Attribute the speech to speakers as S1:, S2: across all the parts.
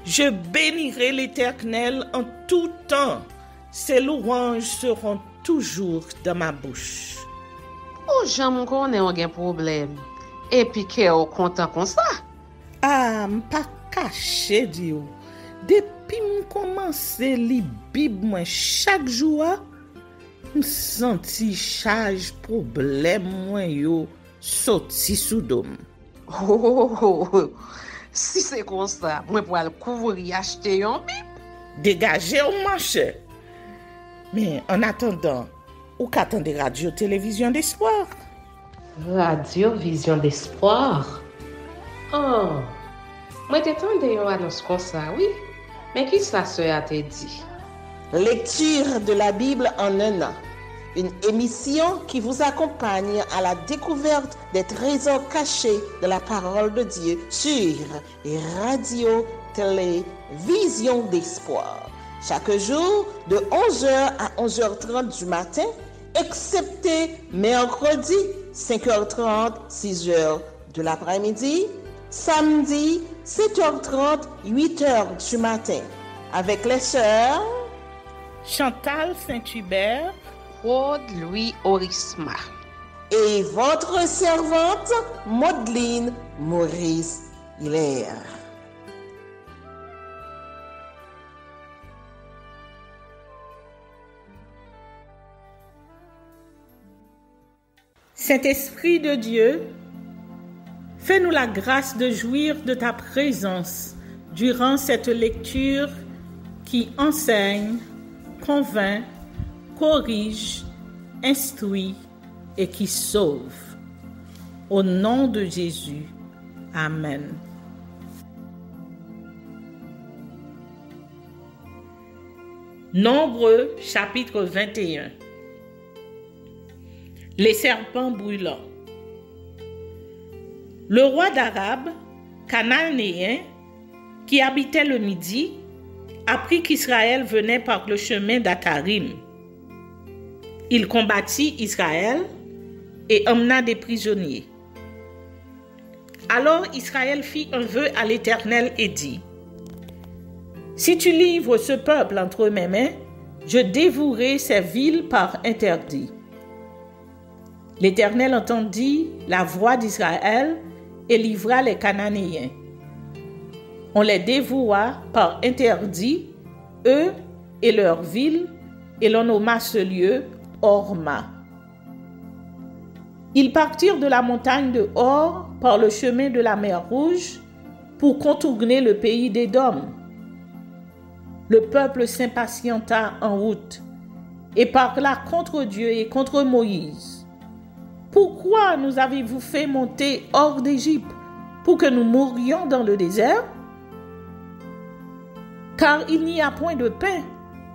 S1: Je bénirai l'Éternel en tout temps. Ses louanges seront toujours dans ma bouche.
S2: Oh, j'aime qu'on ait un problème. Et puis qu'elle est content comme ça.
S1: Ah, m'pas caché, Dieu. Depuis que commence à lire Bible chaque jour, je senti charge problème moi yo sorti sous dôme.
S2: Oh, si c'est comme ça, moi pour aller couvrir acheter un Bible.
S1: Dégagez au marché. Mais en attendant, ou qu'attendez radio télévision d'espoir?
S3: Radio Vision d'Espoir. Oh, moi t'attendais une annonce comme ça, oui. Mais qui ça a te dit?
S4: Lecture de la Bible en un an. Une émission qui vous accompagne à la découverte des trésors cachés de la parole de Dieu sur Radio Télé Vision d'Espoir. Chaque jour de 11h à 11h30 du matin, excepté mercredi 5h30, 6h de l'après-midi, samedi 7h30, 8h du matin, avec les sœurs
S1: Chantal Saint-Hubert,
S2: Claude Louis Orisma.
S4: Et votre servante, Maudeline Maurice Hilaire.
S1: Saint-Esprit de Dieu, fais-nous la grâce de jouir de ta présence durant cette lecture qui enseigne, convainc, corrige, instruit et qui sauve. Au nom de Jésus. Amen. Nombreux, chapitre 21. Les serpents brûlants. Le roi d'Arabe, cananéen, qui habitait le Midi, apprit qu'Israël venait par le chemin d'Atarim. Il combattit Israël et emmena des prisonniers. Alors Israël fit un vœu à l'Éternel et dit: Si tu livres ce peuple entre mes mains, je dévouerai ces villes par interdit. L'Éternel entendit la voix d'Israël et livra les Cananéens. On les dévoua par interdit, eux et leurs villes, et l'on nomma ce lieu Horma. Ils partirent de la montagne de Hor par le chemin de la mer Rouge pour contourner le pays d'Édom. Le peuple s'impatienta en route et parla contre Dieu et contre Moïse. Pourquoi nous avez-vous fait monter hors d'Égypte pour que nous mourions dans le désert? Car il n'y a point de pain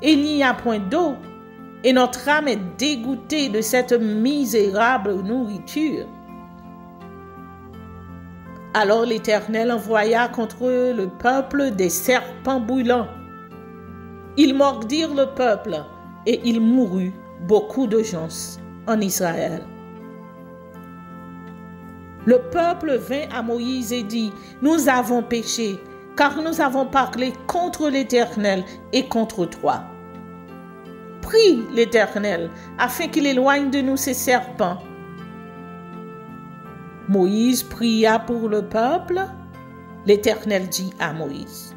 S1: et il n'y a point d'eau, et notre âme est dégoûtée de cette misérable nourriture. Alors l'Éternel envoya contre le peuple des serpents brûlants. Ils mordirent le peuple, et il mourut beaucoup de gens en Israël. Le peuple vint à Moïse et dit: Nous avons péché, car nous avons parlé contre l'Éternel et contre toi. Prie l'Éternel, afin qu'il éloigne de nous ces serpents. Moïse pria pour le peuple. L'Éternel dit à Moïse: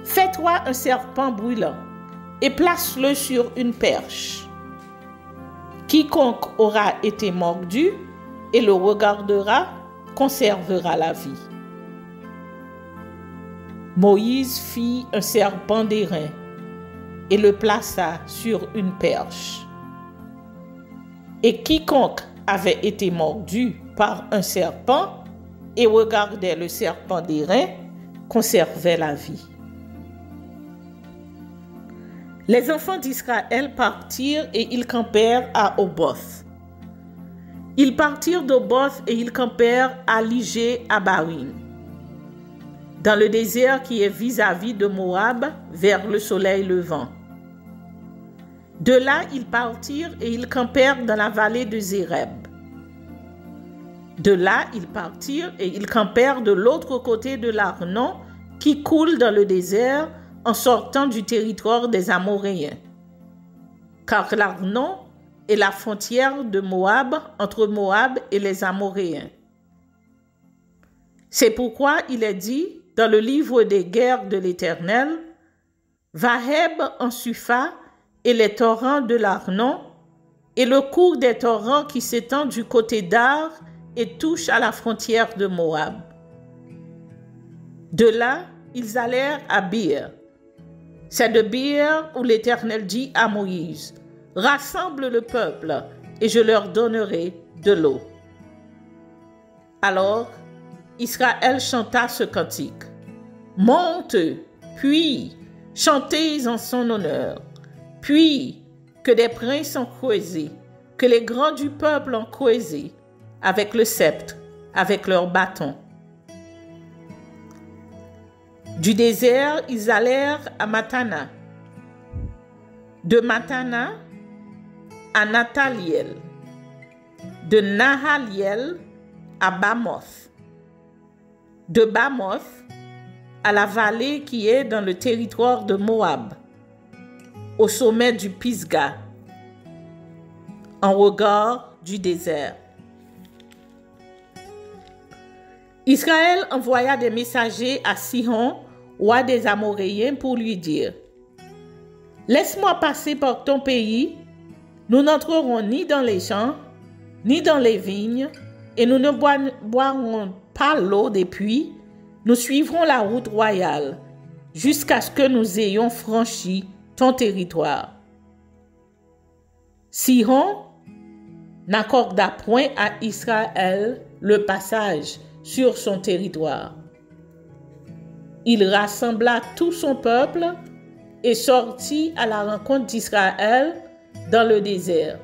S1: Fais-toi un serpent brûlant et place-le sur une perche. Quiconque aura été mordu et le regardera conservera la vie. Moïse fit un serpent d'airain et le plaça sur une perche. Et quiconque avait été mordu par un serpent et regardait le serpent d'airain conservait la vie. Les enfants d'Israël partirent et ils campèrent à Oboth. Ils partirent d'Oboth et ils campèrent à Ligé à Barim, dans le désert qui est vis-à-vis de Moab, vers le soleil levant. De là, ils partirent et ils campèrent dans la vallée de Zéreb. De là, ils partirent et ils campèrent de l'autre côté de l'Arnon, qui coule dans le désert en sortant du territoire des Amoréens. Car l'Arnon est la frontière de Moab entre Moab et les Amoréens. C'est pourquoi il est dit dans le livre des guerres de l'Éternel, Vaheb en Supha et les torrents de l'Arnon, et le cours des torrents qui s'étend du côté d'Ar et touche à la frontière de Moab. De là, ils allèrent à Bir. C'est de Bir où l'Éternel dit à Moïse, « Rassemble le peuple, et je leur donnerai de l'eau. » Alors, Israël chanta ce cantique. « Monte, puis chantez en son honneur, puis que des princes ont creusé, que les grands du peuple ont creusé, avec le sceptre, avec leurs bâtons. » Du désert, ils allèrent à Matana. De Matana à Nathaliel. De Nahaliel à Bamoth. De Bamoth à la vallée qui est dans le territoire de Moab, au sommet du Pisga, en regard du désert. Israël envoya des messagers à Sihon, roi des Amoréens, pour lui dire, « Laisse-moi passer par ton pays, nous n'entrerons ni dans les champs, ni dans les vignes, et nous ne boirons pas l'eau des puits, nous suivrons la route royale, jusqu'à ce que nous ayons franchi ton territoire. » Sihon n'accorda point à Israël le passage sur son territoire. Il rassembla tout son peuple et sortit à la rencontre d'Israël dans le désert.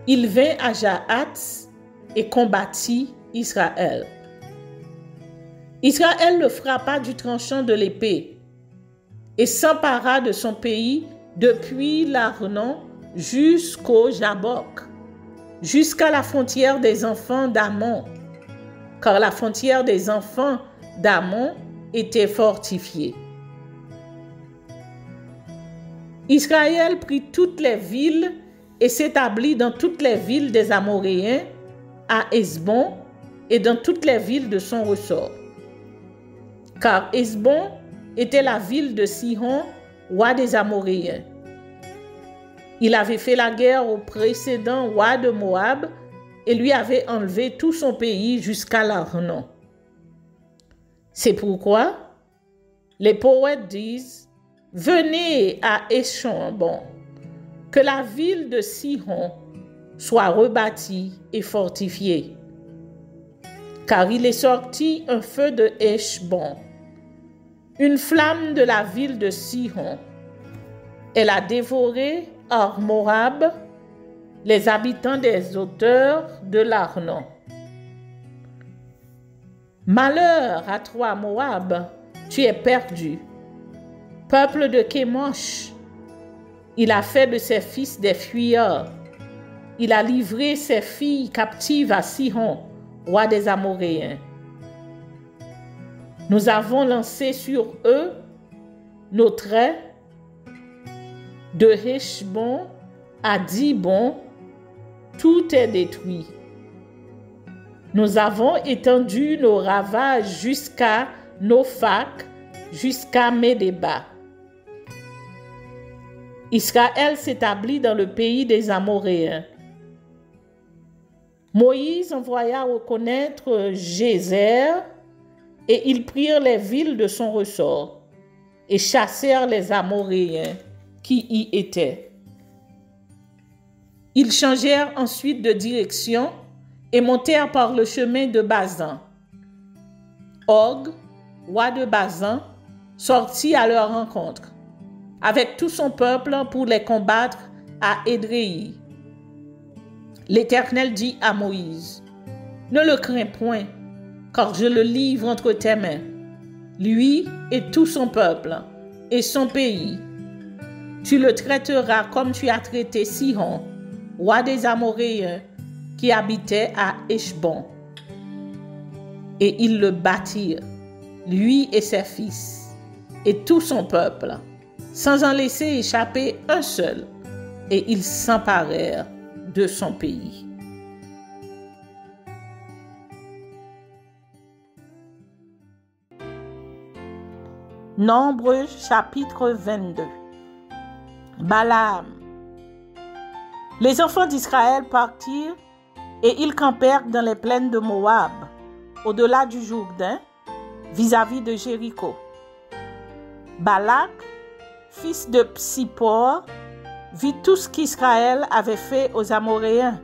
S1: Il vint à Jahath et combattit Israël. Israël le frappa du tranchant de l'épée et s'empara de son pays depuis l'Arnon jusqu'au Jabbok, jusqu'à la frontière des enfants d'Ammon, car la frontière des enfants d'Ammon était fortifiée. Israël prit toutes les villes et s'établit dans toutes les villes des Amoréens, à Hesbon et dans toutes les villes de son ressort. Car Hesbon était la ville de Sihon, roi des Amoréens. Il avait fait la guerre au précédent roi de Moab et lui avait enlevé tout son pays jusqu'à l'Arnon. C'est pourquoi les poètes disent, « Venez à Échambon, que la ville de Sihon soit rebâtie et fortifiée. Car il est sorti un feu de Échambon, une flamme de la ville de Sihon. Elle a dévoré Or Moab, les habitants des hauteurs de l'Arnon. Malheur à toi, Moab, tu es perdu. Peuple de Kémosh, il a fait de ses fils des fuyards. Il a livré ses filles captives à Sihon, roi des Amoréens. Nous avons lancé sur eux nos traits de Heshbon à Dibon, tout est détruit. Nous avons étendu nos ravages jusqu'à Nophak, jusqu'à Médéba. Israël s'établit dans le pays des Amoréens. Moïse envoya reconnaître Gézer, et ils prirent les villes de son ressort et chassèrent les Amoréens qui y étaient. Ils changèrent ensuite de direction et montèrent par le chemin de Bazan. Og, roi de Bazan, sortit à leur rencontre, avec tout son peuple pour les combattre à Édréi. L'Éternel dit à Moïse, « Ne le crains point, car je le livre entre tes mains, lui et tout son peuple et son pays. Tu le traiteras comme tu as traité Sihon, roi des Amoréens, qui habitait à Heshbon. » Et ils le battirent. lui et ses fils, et tout son peuple, sans en laisser échapper un seul, et ils s'emparèrent de son pays. Nombre chapitre 22. Balaam. Les enfants d'Israël partirent et ils campèrent dans les plaines de Moab, au-delà du Jourdain, vis-à-vis de Jéricho. Balak, fils de Tsippor, vit tout ce qu'Israël avait fait aux Amoréens.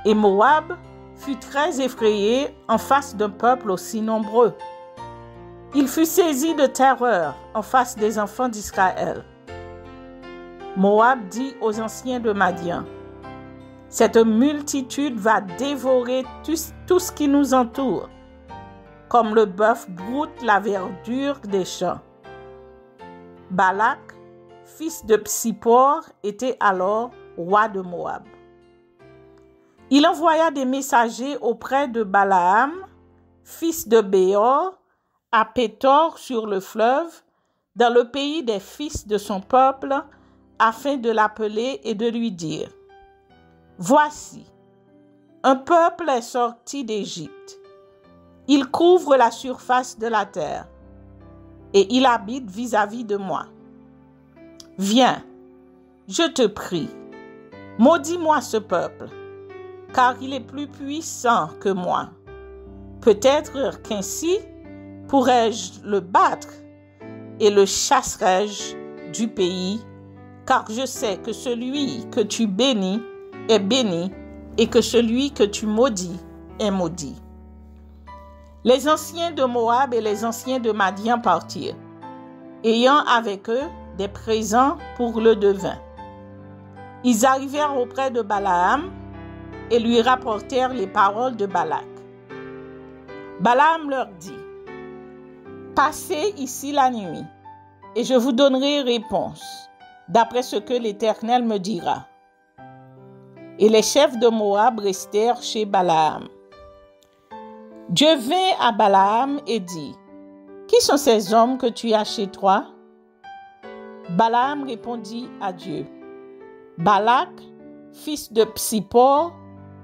S1: Et Moab fut très effrayé en face d'un peuple aussi nombreux. Il fut saisi de terreur en face des enfants d'Israël. Moab dit aux anciens de Madian, « Cette multitude va dévorer tout ce qui nous entoure, comme le bœuf broute la verdure des champs. » Balak, fils de Tsippor, était alors roi de Moab. Il envoya des messagers auprès de Balaam, fils de Béor, à Pétor sur le fleuve, dans le pays des fils de son peuple, afin de l'appeler et de lui dire, « Voici, un peuple est sorti d'Égypte. Il couvre la surface de la terre, et il habite vis-à-vis de moi. Viens, je te prie, maudis-moi ce peuple, car il est plus puissant que moi. Peut-être qu'ainsi pourrais-je le battre et le chasserai-je du pays, car je sais que celui que tu bénis est béni et que celui que tu maudis est maudit. » Les anciens de Moab et les anciens de Madian partirent, ayant avec eux des présents pour le devin. Ils arrivèrent auprès de Balaam et lui rapportèrent les paroles de Balak. Balaam leur dit, « Passez ici la nuit, et je vous donnerai réponse, d'après ce que l'Éternel me dira. » Et les chefs de Moab restèrent chez Balaam. Dieu vint à Balaam et dit, « Qui sont ces hommes que tu as chez toi? » Balaam répondit à Dieu, « Balak, fils de Tsippor,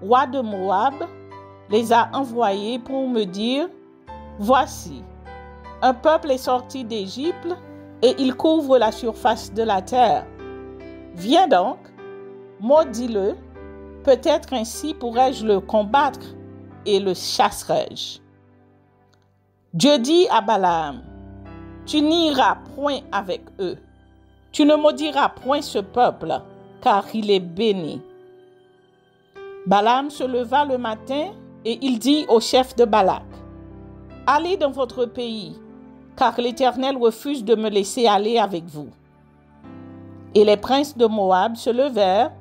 S1: roi de Moab, les a envoyés pour me dire, « Voici, un peuple est sorti d'Égypte et il couvre la surface de la terre. Viens donc, maudis-le, peut-être ainsi pourrais-je le combattre et le chasserai-je. » Dieu dit à Balaam, « Tu n'iras point avec eux. Tu ne maudiras point ce peuple, car il est béni. » Balaam se leva le matin et il dit au chef de Balak, « Allez dans votre pays, car l'Éternel refuse de me laisser aller avec vous. » Et les princes de Moab se levèrent,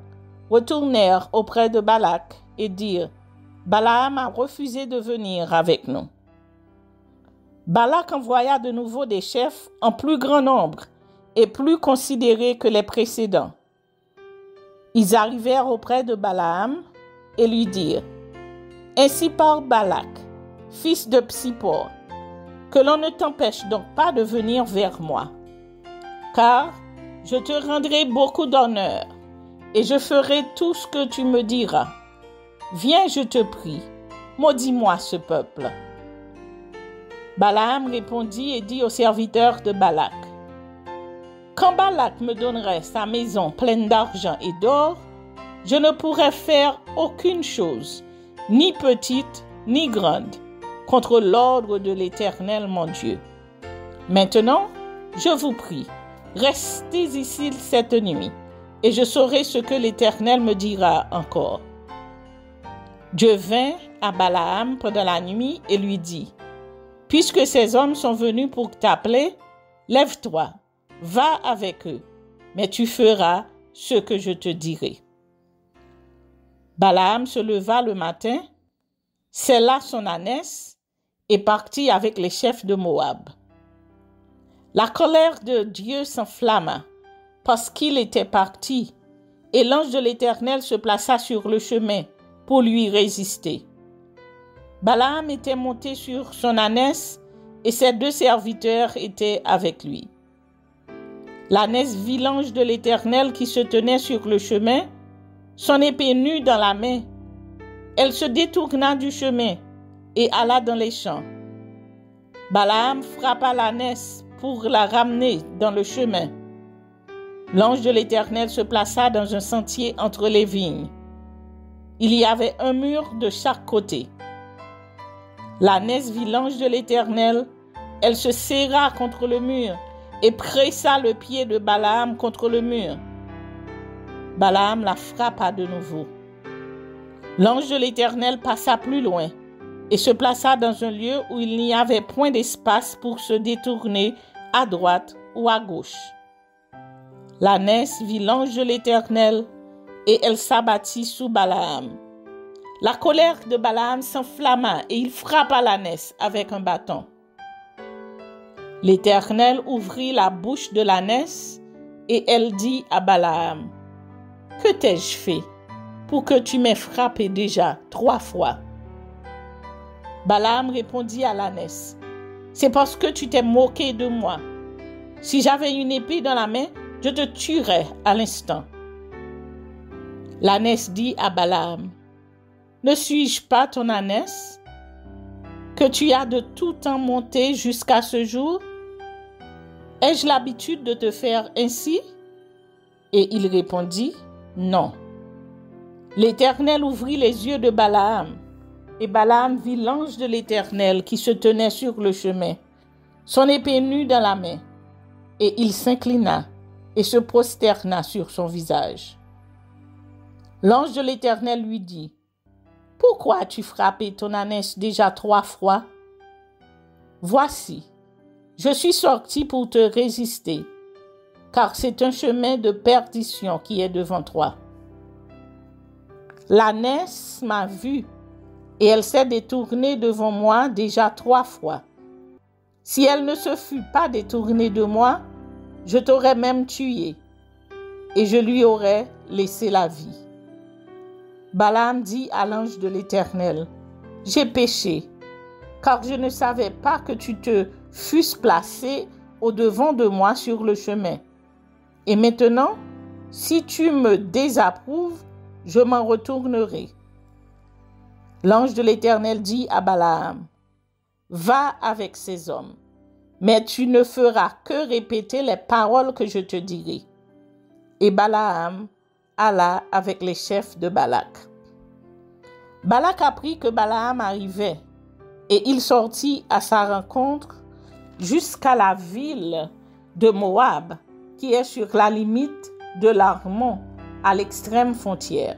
S1: retournèrent auprès de Balak et dirent, « Balaam a refusé de venir avec nous. » Balak envoya de nouveau des chefs en plus grand nombre et plus considérés que les précédents. Ils arrivèrent auprès de Balaam et lui dirent, « Ainsi parle Balak, fils de Tsippor, que l'on ne t'empêche donc pas de venir vers moi, car je te rendrai beaucoup d'honneur et je ferai tout ce que tu me diras. Viens, je te prie, maudis-moi ce peuple. » Balaam répondit et dit aux serviteurs de Balak, « Quand Balak me donnerait sa maison pleine d'argent et d'or, je ne pourrais faire aucune chose, ni petite ni grande, contre l'ordre de l'Éternel mon Dieu. Maintenant, je vous prie, restez ici cette nuit, et je saurai ce que l'Éternel me dira encore. » Dieu vint à Balaam pendant la nuit et lui dit, « Puisque ces hommes sont venus pour t'appeler, lève-toi, va avec eux, mais tu feras ce que je te dirai. » Balaam se leva le matin, sella son ânesse et partit avec les chefs de Moab. La colère de Dieu s'enflamma parce qu'il était parti, et l'ange de l'Éternel se plaça sur le chemin pour lui résister. Balaam était monté sur son ânesse et ses 2 serviteurs étaient avec lui. L'ânesse vit l'ange de l'Éternel qui se tenait sur le chemin, son épée nue dans la main. Elle se détourna du chemin et alla dans les champs. Balaam frappa l'ânesse pour la ramener dans le chemin. L'ange de l'Éternel se plaça dans un sentier entre les vignes. Il y avait un mur de chaque côté. L'ânesse vit l'ange de l'Éternel, elle se serra contre le mur et pressa le pied de Balaam contre le mur. Balaam la frappa de nouveau. L'ange de l'Éternel passa plus loin et se plaça dans un lieu où il n'y avait point d'espace pour se détourner à droite ou à gauche. L'ânesse vit l'ange de l'Éternel et elle s'abattit sous Balaam. La colère de Balaam s'enflamma et il frappa l'ânesse avec un bâton. L'Éternel ouvrit la bouche de l'ânesse et elle dit à Balaam, « Que t'ai-je fait pour que tu m'aies frappé déjà 3 fois? » Balaam répondit à l'ânesse, « C'est parce que tu t'es moqué de moi. Si j'avais une épée dans la main, je te tuerais à l'instant. » L'ânesse dit à Balaam, « Ne suis-je pas ton ânesse, que tu as de tout temps monté jusqu'à ce jour? Ai-je l'habitude de te faire ainsi? » Et il répondit, « Non. » L'Éternel ouvrit les yeux de Balaam, et Balaam vit l'ange de l'Éternel qui se tenait sur le chemin, son épée nue dans la main, et il s'inclina et se prosterna sur son visage. L'ange de l'Éternel lui dit, « Pourquoi as-tu frappé ton ânesse déjà 3 fois? Voici, je suis sorti pour te résister, car c'est un chemin de perdition qui est devant toi. L'ânesse m'a vu, et elle s'est détournée devant moi déjà 3 fois. Si elle ne se fût pas détournée de moi, je t'aurais même tué, et je lui aurais laissé la vie. » Balaam dit à l'ange de l'Éternel, « J'ai péché, car je ne savais pas que tu te fusses placé au-devant de moi sur le chemin. Et maintenant, si tu me désapprouves, je m'en retournerai. » L'ange de l'Éternel dit à Balaam, « Va avec ces hommes, mais tu ne feras que répéter les paroles que je te dirai. » Et Balaam alla avec les chefs de Balak. Balak apprit que Balaam arrivait, et il sortit à sa rencontre jusqu'à la ville de Moab, qui est sur la limite de l'Arnon, à l'extrême frontière.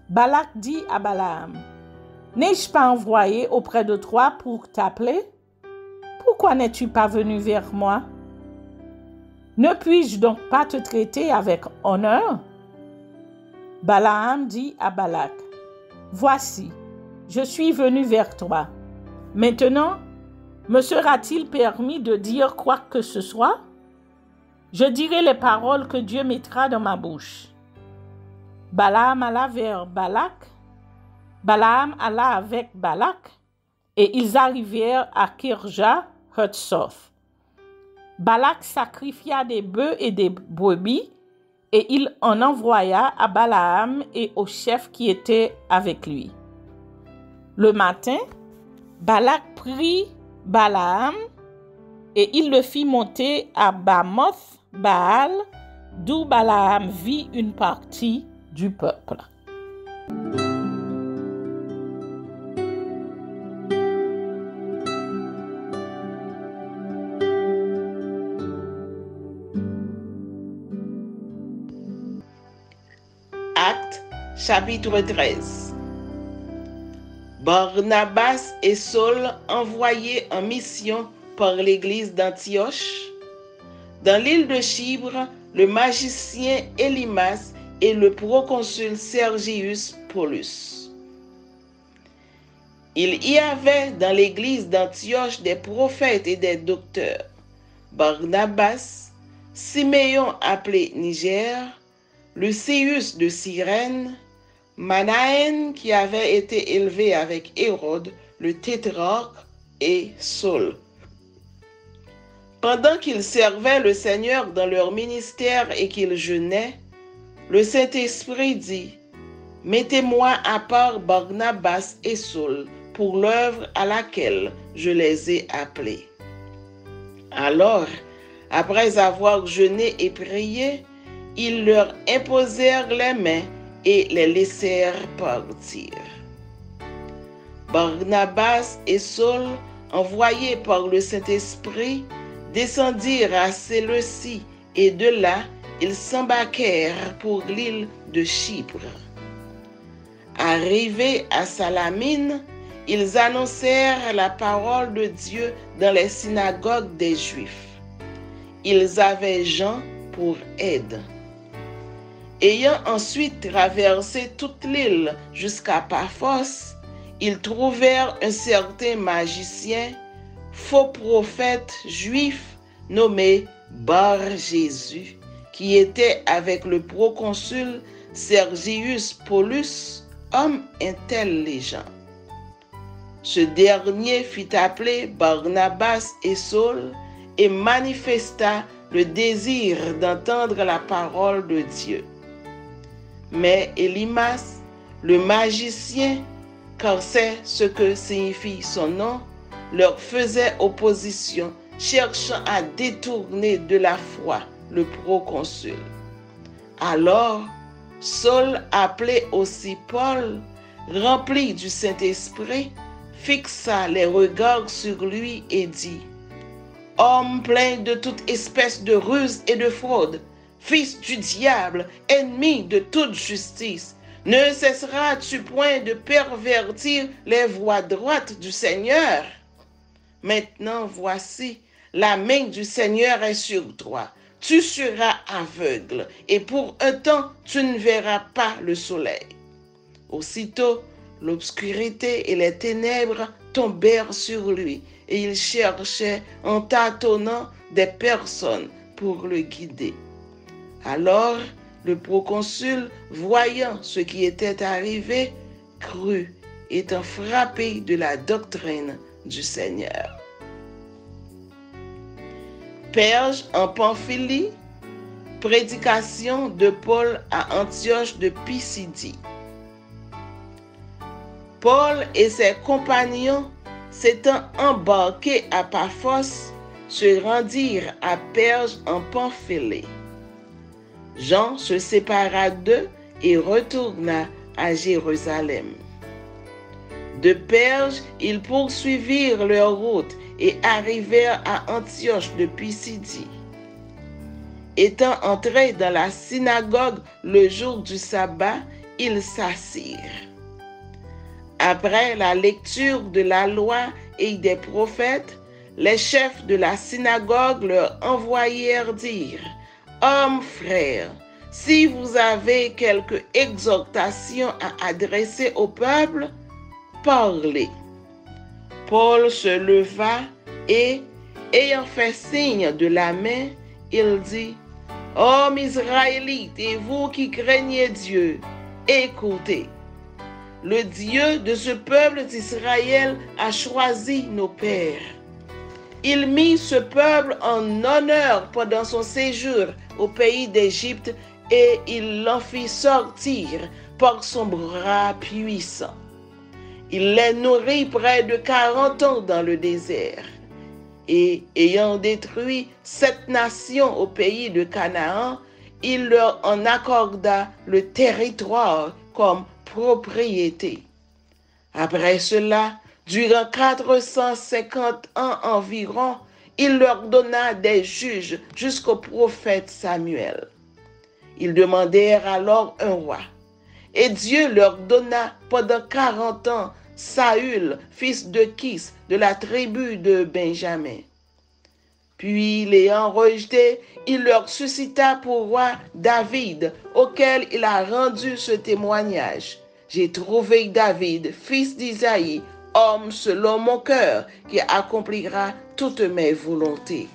S1: Balak dit à Balaam, « N'ai-je pas envoyé auprès de toi pour t'appeler? Pourquoi n'es-tu pas venu vers moi? Ne puis-je donc pas te traiter avec honneur? » Balaam dit à Balak, « Voici, je suis venu vers toi. Maintenant, me sera-t-il permis de dire quoi que ce soit? Je dirai les paroles que Dieu mettra dans ma bouche. » Balaam alla vers Balak. Balaam alla avec Balak, et ils arrivèrent à Kirja Hutzoph. Balak sacrifia des bœufs et des brebis, et il en envoya à Balaam et aux chefs qui étaient avec lui. Le matin, Balak prit Balaam, et il le fit monter à Bamoth Baal, d'où Balaam vit une partie du peuple.
S4: Actes, chapitre 13. Barnabas et Saul envoyés en mission par l'église d'Antioche. Dans l'île de Chypre, le magicien Élymas et le proconsul Sergius Paulus. Il y avait dans l'église d'Antioche des prophètes et des docteurs. Barnabas, Siméon appelé Niger, Lucius de Cyrène, Manaën qui avait été élevé avec Hérode, le tétrarque, et Saul.
S5: Pendant qu'ils servaient le Seigneur dans leur ministère et qu'ils jeûnaient, le Saint-Esprit dit, « Mettez-moi à part Barnabas et Saul pour l'œuvre à laquelle je les ai appelés. » Alors, après avoir jeûné et prié, ils leur imposèrent les mains et les laissèrent partir. Barnabas et Saul, envoyés par le Saint-Esprit, descendirent à Séleucie et de là, ils s'embarquèrent pour l'île de Chypre. Arrivés à Salamine, ils annoncèrent la parole de Dieu dans les synagogues des Juifs. Ils avaient Jean pour aide. Ayant ensuite traversé toute l'île jusqu'à Paphos, ils trouvèrent un certain magicien, faux prophète juif nommé Bar-Jésus, qui était avec le proconsul Sergius Paulus, homme intelligent. Ce dernier fit appeler Barnabas et Saul et manifesta le désir d'entendre la parole de Dieu. Mais Élymas, le magicien, car c'est ce que signifie son nom, leur faisait opposition, cherchant à détourner de la foi le proconsul. Alors, Saul, appelé aussi Paul, rempli du Saint-Esprit, fixa les regards sur lui et dit, « Homme plein de toute espèce de ruse et de fraude, fils du diable, ennemi de toute justice, ne cesseras-tu point de pervertir les voies droites du Seigneur? Maintenant, voici, la main du Seigneur est sur toi. Tu seras aveugle, et pour un temps, tu ne verras pas le soleil. » Aussitôt, l'obscurité et les ténèbres tombèrent sur lui, et il cherchait en tâtonnant des personnes pour le guider. Alors, le proconsul, voyant ce qui était arrivé, crut, étant frappé de la doctrine du Seigneur. Perge en Pamphylie, prédication de Paul à Antioche de Pisidie. Paul et ses compagnons, s'étant embarqués à Paphos, se rendirent à Perge en Pamphylie. Jean se sépara d'eux et retourna à Jérusalem. De Perge, ils poursuivirent leur route et arrivèrent à Antioche de Pisidie. Étant entrés dans la synagogue le jour du sabbat, ils s'assirent. Après la lecture de la loi et des prophètes, les chefs de la synagogue leur envoyèrent dire, « Hommes frères, si vous avez quelque exhortation à adresser au peuple, parlez. » Paul se leva et, ayant fait signe de la main, il dit, « Hommes israélites et vous qui craignez Dieu, écoutez. Le Dieu de ce peuple d'Israël a choisi nos pères. Il mit ce peuple en honneur pendant son séjour au pays d'Égypte et il l'en fit sortir par son bras puissant. Il les nourrit près de 40 ans dans le désert. Et ayant détruit 7 nations au pays de Canaan, il leur en accorda le territoire comme propriété. Après cela, durant 450 ans environ, il leur donna des juges jusqu'au prophète Samuel. Ils demandèrent alors un roi. Et Dieu leur donna pendant 40 ans Saül, fils de Kis, de la tribu de Benjamin. Puis, l'ayant rejeté, il leur suscita pour roi David, auquel il a rendu ce témoignage. J'ai trouvé David, fils d'Isaïe, homme selon mon cœur, qui accomplira toutes mes volontés.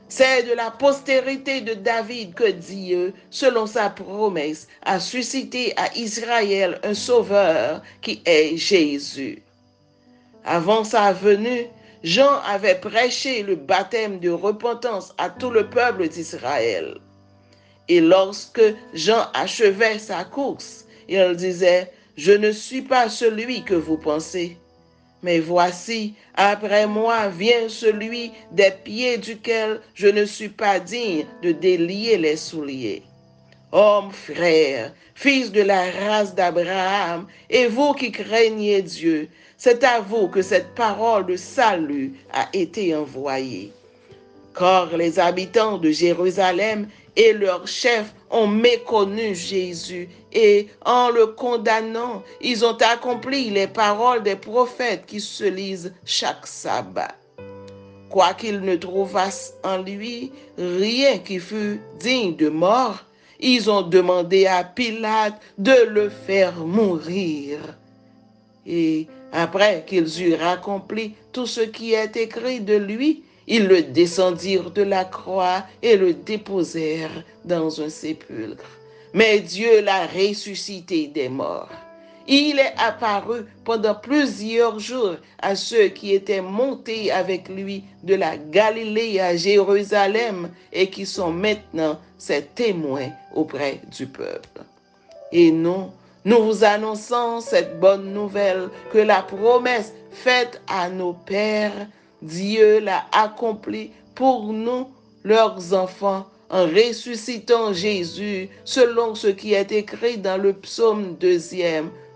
S5: C'est de la postérité de David que Dieu, selon sa promesse, a suscité à Israël un sauveur qui est Jésus. Avant sa venue, Jean avait prêché le baptême de repentance à tout le peuple d'Israël. Et lorsque Jean achevait sa course, il disait, « Je ne suis pas celui que vous pensez, mais voici, après moi vient celui des pieds duquel je ne suis pas digne de délier les souliers. Hommes, frères, fils de la race d'Abraham, et vous qui craignez Dieu, c'est à vous que cette parole de salut a été envoyée. Car les habitants de Jérusalem et leurs chefs ont méconnu Jésus et en le condamnant, ils ont accompli les paroles des prophètes qui se lisent chaque sabbat. Quoiqu'ils ne trouvassent en lui rien qui fût digne de mort, ils ont demandé à Pilate de le faire mourir. Et après qu'ils eurent accompli tout ce qui est écrit de lui, ils le descendirent de la croix et le déposèrent dans un sépulcre. Mais Dieu l'a ressuscité des morts. Il est apparu pendant plusieurs jours à ceux qui étaient montés avec lui de la Galilée à Jérusalem et qui sont maintenant ses témoins auprès du peuple. Et nous vous annonçons cette bonne nouvelle que la promesse faite à nos pères, Dieu l'a accomplie pour nous, leurs enfants, en ressuscitant Jésus, selon ce qui est écrit dans le psaume 2.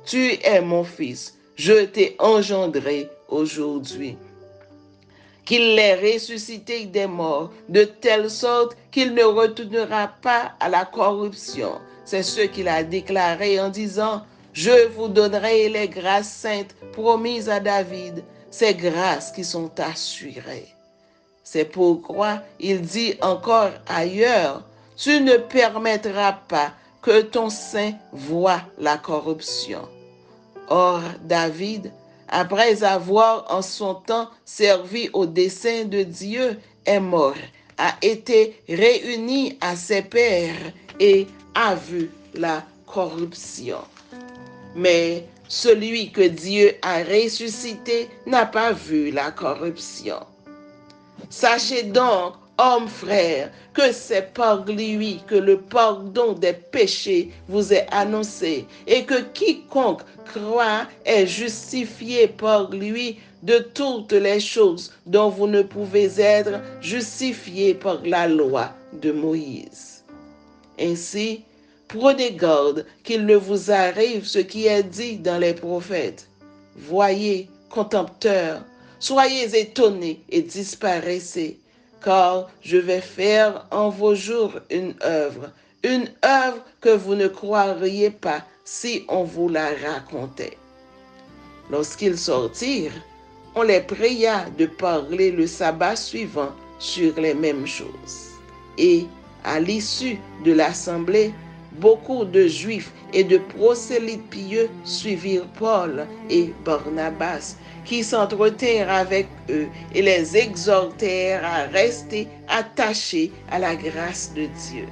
S5: Tu es mon fils, je t'ai engendré aujourd'hui. Qu'il l'ait ressuscité des morts, de telle sorte qu'il ne retournera pas à la corruption. C'est ce qu'il a déclaré en disant, « Je vous donnerai les grâces saintes promises à David, ces grâces qui sont assurées. » C'est pourquoi il dit encore ailleurs, « Tu ne permettras pas que ton sein voie la corruption. » Or, David, après avoir en son temps servi au dessein de Dieu, est mort, a été réuni à ses pairs et a vu la corruption. Mais celui que Dieu a ressuscité n'a pas vu la corruption. Sachez donc, hommes frères, que c'est par lui que le pardon des péchés vous est annoncé et que quiconque croit est justifié par lui de toutes les choses dont vous ne pouvez être justifiés par la loi de Moïse. Ainsi, prenez garde qu'il ne vous arrive ce qui est dit dans les prophètes. Voyez, contempteurs, soyez étonnés et disparaissez, car je vais faire en vos jours une œuvre que vous ne croiriez pas si on vous la racontait. Lorsqu'ils sortirent, on les pria de parler le sabbat suivant sur les mêmes choses. Et, à l'issue de l'assemblée, beaucoup de Juifs et de prosélytes pieux suivirent Paul et Barnabas, qui s'entretinrent avec eux et les exhortèrent à rester attachés à la grâce de Dieu.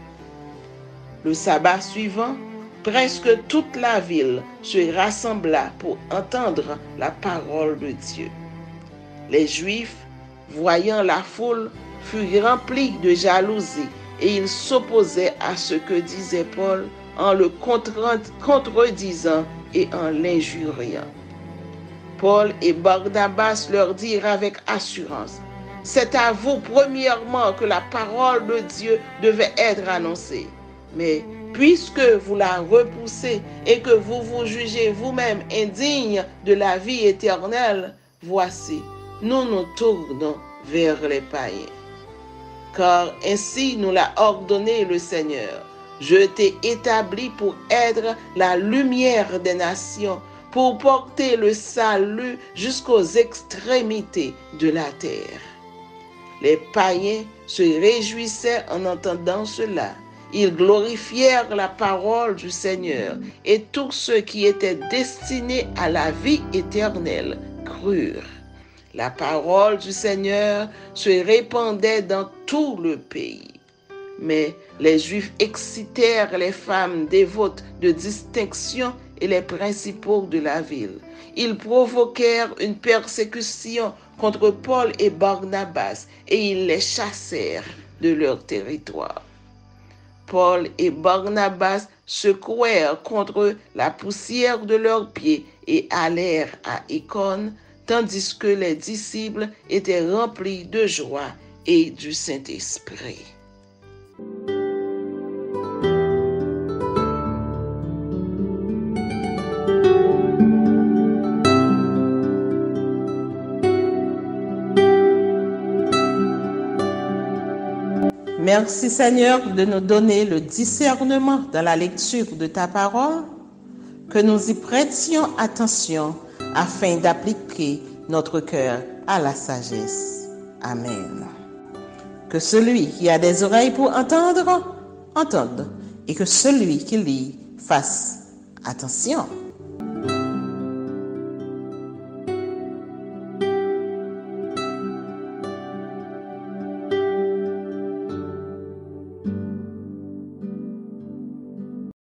S5: Le sabbat suivant, presque toute la ville se rassembla pour entendre la parole de Dieu. Les Juifs, voyant la foule, furent remplis de jalousie et ils s'opposaient à ce que disait Paul en le contredisant et en l'injuriant. Paul et Barnabas leur dirent avec assurance, « C'est à vous premièrement que la parole de Dieu devait être annoncée. Mais puisque vous la repoussez et que vous vous jugez vous-même indigne de la vie éternelle, voici, nous nous tournons vers les païens. Car ainsi nous l'a ordonné le Seigneur. Je t'ai établi pour être la lumière des nations, pour porter le salut jusqu'aux extrémités de la terre. » Les païens se réjouissaient en entendant cela. Ils glorifièrent la parole du Seigneur et tous ceux qui étaient destinés à la vie éternelle crurent. La parole du Seigneur se répandait dans tout le pays. Mais les Juifs excitèrent les femmes dévotes de distinction et les principaux de la ville. Ils provoquèrent une persécution contre Paul et Barnabas et ils les chassèrent de leur territoire. Paul et Barnabas secouèrent contre la poussière de leurs pieds et allèrent à Icône, tandis que les disciples étaient remplis de joie et du Saint-Esprit.
S4: Merci Seigneur de nous donner le discernement dans la lecture de ta parole, que nous y prêtions attention afin d'appliquer notre cœur à la sagesse. Amen. Que celui qui a des oreilles pour entendre, entende, et que celui qui lit fasse attention.